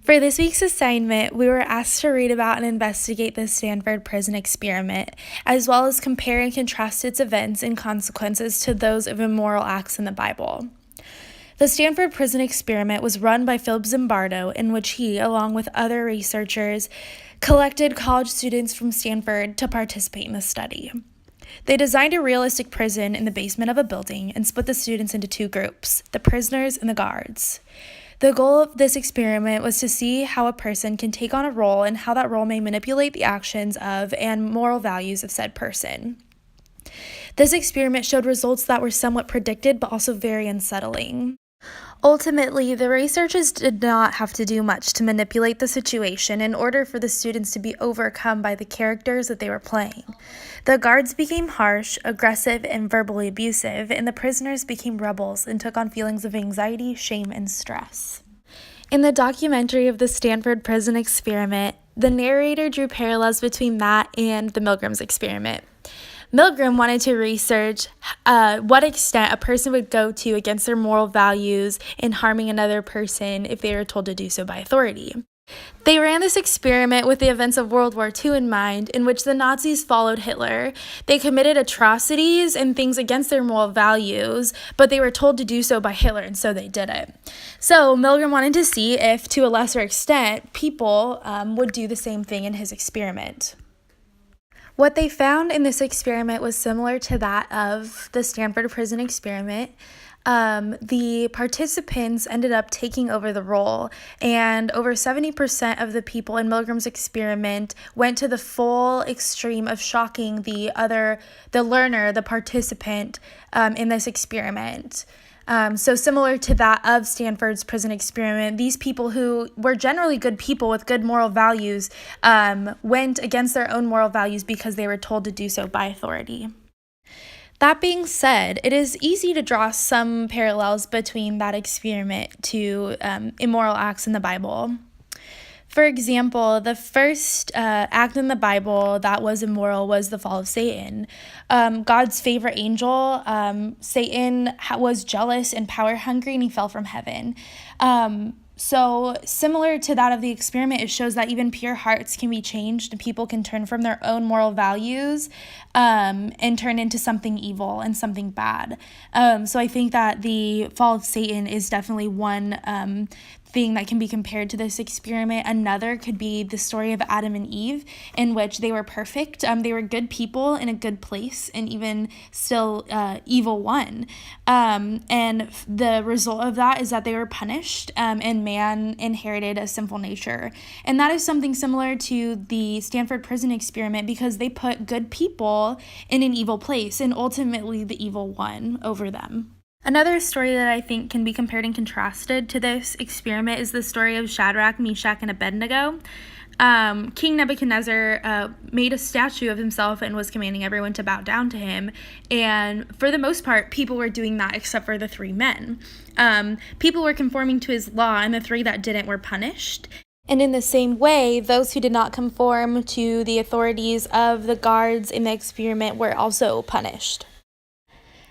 For this week's assignment, we were asked to read about and investigate the Stanford Prison Experiment, as well as compare and contrast its events and consequences to those of immoral acts in the Bible. The Stanford Prison Experiment was run by Philip Zimbardo, in which he, along with other researchers, collected college students from Stanford to participate in the study. They designed a realistic prison in the basement of a building and split the students into two groups, the prisoners and the guards. The goal of this experiment was to see how a person can take on a role and how that role may manipulate the actions of and moral values of said person. This experiment showed results that were somewhat predicted but also very unsettling. Ultimately, the researchers did not have to do much to manipulate the situation in order for the students to be overcome by the characters that they were playing. The guards became harsh, aggressive, and verbally abusive, and the prisoners became rebels and took on feelings of anxiety, shame, and stress. In the documentary of the Stanford Prison Experiment, the narrator drew parallels between that and the Milgram's experiment. Milgram wanted to research what extent a person would go to against their moral values in harming another person if they were told to do so by authority. They ran this experiment with the events of World War II in mind, in which the Nazis followed Hitler. They committed atrocities and things against their moral values, but they were told to do so by Hitler, and so they did it. So Milgram wanted to see if, to a lesser extent, people would do the same thing in his experiment. What they found in this experiment was similar to that of the Stanford Prison Experiment. The participants ended up taking over the role, and over 70% of the people in Milgram's experiment went to the full extreme of shocking the learner, the participant, in this experiment. So similar to that of Stanford's prison experiment, these people who were generally good people with good moral values went against their own moral values because they were told to do so by authority. That being said, it is easy to draw some parallels between that experiment to immoral acts in the Bible. For example, the first act in the Bible that was immoral was the fall of Satan. God's favorite angel, Satan, was jealous and power hungry, and he fell from heaven. So similar to that of the experiment, it shows that even pure hearts can be changed and people can turn from their own moral values and turn into something evil and something bad. So I think that the fall of Satan is definitely one thing that can be compared to this experiment. Another could be the story of Adam and Eve, in which they were perfect. They were good people in a good place, and even still evil won. And the result of that is that they were punished, and man inherited a sinful nature. And that is something similar to the Stanford Prison Experiment, because they put good people in an evil place, and ultimately the evil won over them. Another story that I think can be compared and contrasted to this experiment is the story of Shadrach, Meshach, and Abednego. King Nebuchadnezzar made a statue of himself and was commanding everyone to bow down to him. And for the most part, people were doing that except for the three men. People were conforming to his law, and the three that didn't were punished. And in the same way, those who did not conform to the authorities of the guards in the experiment were also punished.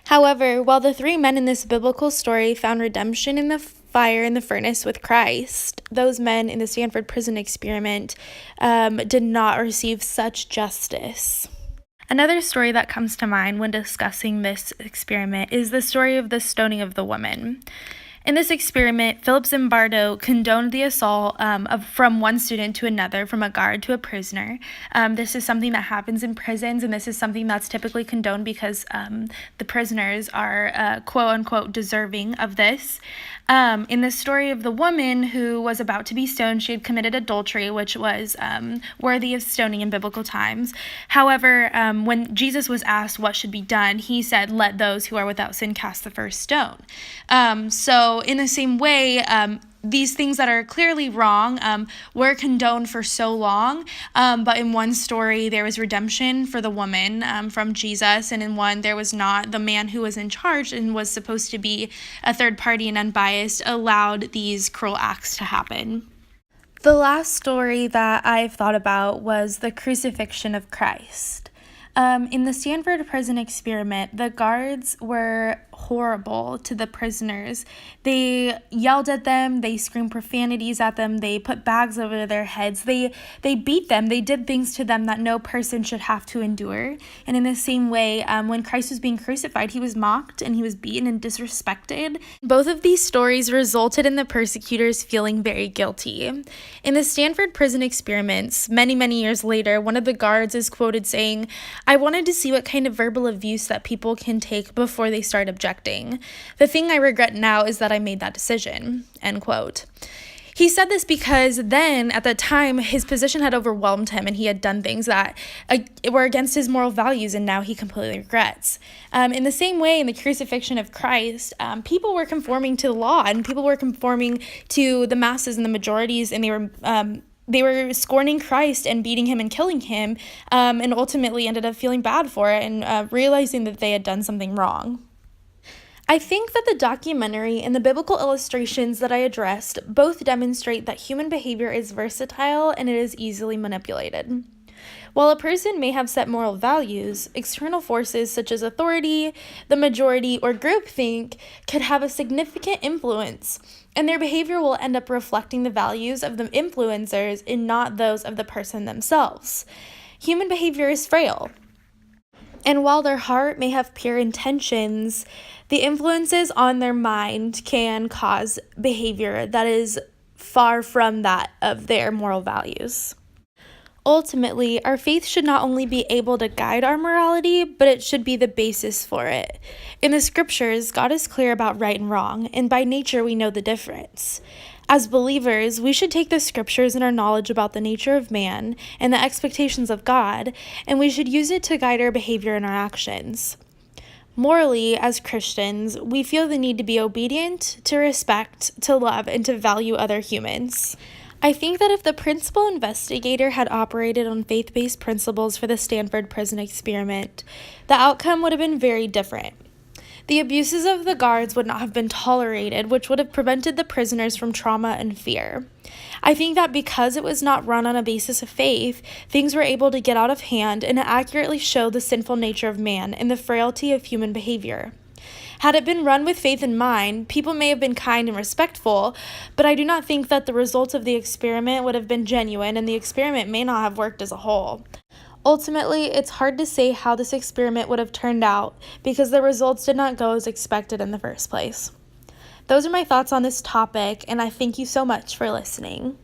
However, while the three men in this biblical story found redemption in the fire in the furnace with Christ, those men in the Stanford Prison Experiment did not receive such justice. Another story that comes to mind when discussing this experiment is the story of the stoning of the woman. In this experiment, Philip Zimbardo condoned the assault from one student to another, from a guard to a prisoner. This is something that happens in prisons, and this is something that's typically condoned because the prisoners are quote-unquote deserving of this. In the story of the woman who was about to be stoned, she had committed adultery, which was worthy of stoning in biblical times. However, when Jesus was asked what should be done, he said, "Let those who are without sin cast the first stone." So in the same way, these things that are clearly wrong were condoned for so long, but in one story there was redemption for the woman from Jesus, and in one there was not. The man who was in charge and was supposed to be a third party and unbiased allowed these cruel acts to happen. The last story that I've thought about was the crucifixion of Christ. In the Stanford Prison Experiment, the guards were horrible to the prisoners. They yelled at them, they screamed profanities at them, they put bags over their heads, they beat them, they did things to them that no person should have to endure. And in the same way, when Christ was being crucified, he was mocked and he was beaten and disrespected. Both of these stories resulted in the persecutors feeling very guilty. In the Stanford Prison Experiments, many years later, one of the guards is quoted saying, "I wanted to see what kind of verbal abuse that people can take before they start objecting. The thing I regret now is that I made that decision," end quote. He said this because then, at the time, his position had overwhelmed him and he had done things that were against his moral values, and now he completely regrets. In the same way, in the crucifixion of Christ, people were conforming to the law and people were conforming to the masses and the majorities, and they were scorning Christ and beating him and killing him, and ultimately ended up feeling bad for it and realizing that they had done something wrong. I think that the documentary and the biblical illustrations that I addressed both demonstrate that human behavior is versatile and it is easily manipulated. While a person may have set moral values, external forces such as authority, the majority, or groupthink could have a significant influence, and their behavior will end up reflecting the values of the influencers and not those of the person themselves. Human behavior is frail, and while their heart may have pure intentions, the influences on their mind can cause behavior that is far from that of their moral values. Ultimately, our faith should not only be able to guide our morality, but it should be the basis for it. In the scriptures, God is clear about right and wrong, and by nature we know the difference. As believers, we should take the scriptures and our knowledge about the nature of man and the expectations of God, and we should use it to guide our behavior and our actions. Morally, as Christians, we feel the need to be obedient, to respect, to love, and to value other humans. I think that if the principal investigator had operated on faith-based principles for the Stanford Prison Experiment, the outcome would have been very different. The abuses of the guards would not have been tolerated, which would have prevented the prisoners from trauma and fear. I think that because it was not run on a basis of faith, things were able to get out of hand and accurately show the sinful nature of man and the frailty of human behavior. Had it been run with faith in mind, people may have been kind and respectful, but I do not think that the results of the experiment would have been genuine, and the experiment may not have worked as a whole. Ultimately, it's hard to say how this experiment would have turned out because the results did not go as expected in the first place. Those are my thoughts on this topic, and I thank you so much for listening.